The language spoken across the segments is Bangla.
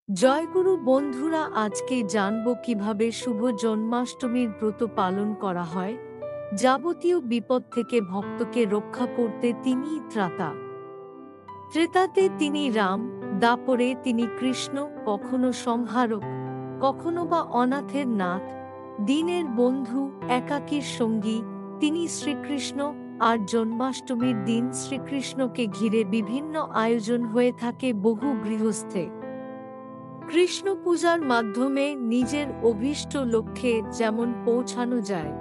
জয়গুরু বন্ধুরা, আজকে জানব কিভাবে শুভ জন্মাষ্টমীর ব্রত পালন করা হয়। যাবতীয় বিপদ থেকে ভক্তকে রক্ষা করতে তিনিই ত্রাতা। ত্রেতাতে তিনি রাম, দাপরে তিনি কৃষ্ণ, কখনো সংহারক, কখনো বা অনাথের নাথ, দীনের বন্ধু, একাকীর সঙ্গী তিনি শ্রীকৃষ্ণ। আর জন্মাষ্টমীর দিন শ্রীকৃষ্ণকে ঘিরে বিভিন্ন আয়োজন হয়ে থাকে বহু গৃহস্থে। কৃষ্ণ পূজার মাধ্যমে নিজের অভীষ্ট লক্ষ্যে যেমন পৌঁছানো যায়।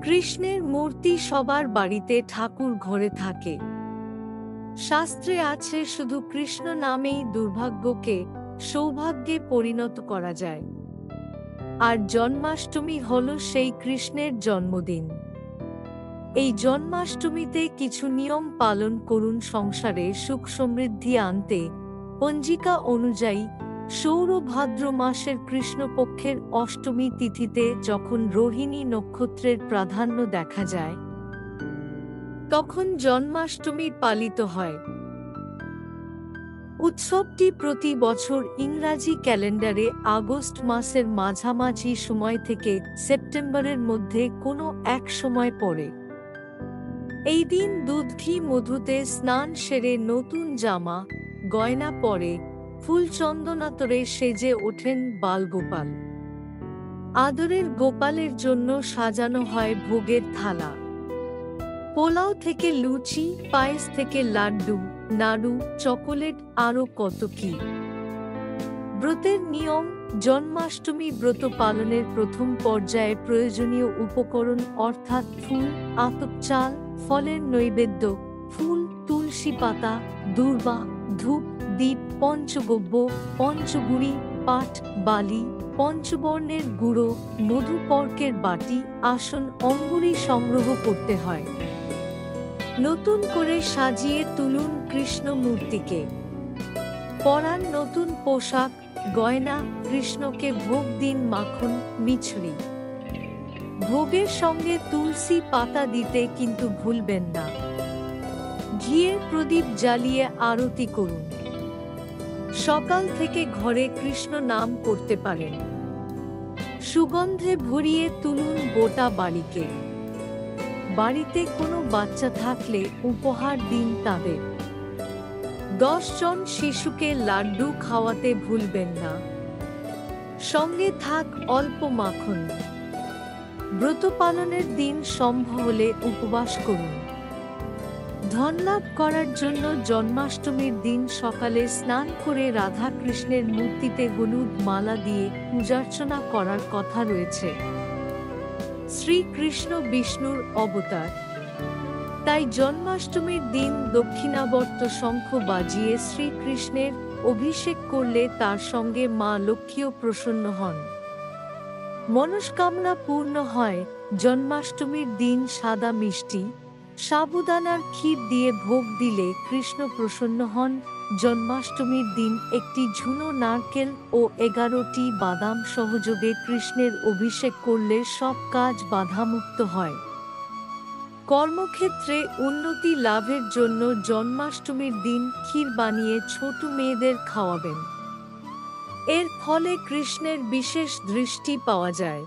কৃষ্ণের মূর্তি সবার বাড়িতে ঠাকুর ঘরে থাকে। শাস্ত্রে আছে শুধু কৃষ্ণ নামেই দুর্ভাগ্যকে সৌভাগ্যে পরিণত করা যায়। আর জন্মাষ্টমী হলো সেই কৃষ্ণের জন্মদিন। এই জন্মাষ্টমীতে কিছু নিয়ম পালন করুন সংসারে সুখ সমৃদ্ধি আনতে। পঞ্জিকা অনুযায়ী সৌর ভাদ্র মাসের কৃষ্ণপক্ষের অষ্টমী তিথিতে যখন রোহিণী নক্ষত্রের প্রাধান্য দেখা যায়, তখন জন্মাষ্টমী পালিত হয়। উৎসবটি প্রতি বছর ইংরাজি ক্যালেন্ডারে আগস্ট মাসের মাঝামাঝি সময় থেকে সেপ্টেম্বরের মধ্যে কোনো এক সময় পড়ে। এই দিন দুধ ঘি মধুতে স্নান সেরে নতুন জামা গয়না পরে ফুল চন্দনাতরে সেজে ওঠেন বালগোপাল। আদরের গোপালের জন্য সাজানো হয় ভোগের থালা। পোলাও থেকে লুচি, পায়েস থেকে লাড্ডু, নাড়ু, চকোলেট, আরও কত কি। ব্রতের নিয়ম। জন্মাষ্টমী ব্রত পালনের প্রথম পর্যায়ে প্রয়োজনীয় উপকরণ অর্থাৎ ফুল, আতপ চাল, ফলের নৈবেদ্য, ফুল, তুলসী পাতা, দূর্বা, ধূপ, দীপ, পঞ্চগব্য, পঞ্চগুড়ি, পাট, বালি, পঞ্চবর্ণের গুঁড়ো, মধুপর্কের বাটি, আসন, অঙ্গুরি সংগ্রহ করতে হয়। নতুন করে সাজিয়ে তুলুন কৃষ্ণ মূর্তিকে। পরান নতুন পোশাক, গয়না, কৃষ্ণকে ভোগ দিন মাখন, মিছরি। ভোগের সঙ্গে তুলসী পাতা দিতে কিন্তু ভুলবেন না। ঘিয়ের প্রদীপ জ্বালিয়ে আরতি করুন। সকাল থেকে ঘরে কৃষ্ণ নাম করতে পারেন। সুগন্ধে ভরিয়ে তুলুন গোটা বাড়িকে। বাড়িতে কোনো বাচ্চা থাকলে উপহার দিন তাদের। 10 জন শিশুকে লাড্ডু খাওয়াতে ভুলবেন না। সঙ্গে থাক অল্প মাখন। ব্রত পালনের দিন সম্ভব হলে উপবাস করুন। ধনলাভ করার জন্য জন্মাষ্টমীর দিন সকালে স্নান করে রাধা কৃষ্ণের মূর্তিতে হলুদ মালা দিয়ে পূজার্চনা করার কথা রয়েছে। শ্রীকৃষ্ণ বিষ্ণুর অবতার, তাই জন্মাষ্টমীর দিন দক্ষিণাবর্ত শঙ্খ বাজিয়ে শ্রীকৃষ্ণের অভিষেক করলে তার সঙ্গে মা লক্ষ্মীও প্রসন্ন হন, মনস্কামনা পূর্ণ হয়। জন্মাষ্টমীর দিন সাদা মিষ্টি, সাবুদানার ক্ষীর দিয়ে ভোগ দিলে কৃষ্ণ প্রসন্ন হন। জন্মাষ্টমীর দিন একটি ঝুনো নারকেল ও 11টি বাদাম সহযোগে কৃষ্ণের অভিষেক করলে সব কাজ বাধামুক্ত হয়। কর্মক্ষেত্রে উন্নতি লাভের জন্য জন্মাষ্টমীর দিন ক্ষীর বানিয়ে ছোট মেয়েদের খাওয়াবেন। এর ফলে কৃষ্ণের বিশেষ দৃষ্টি পাওয়া যায়।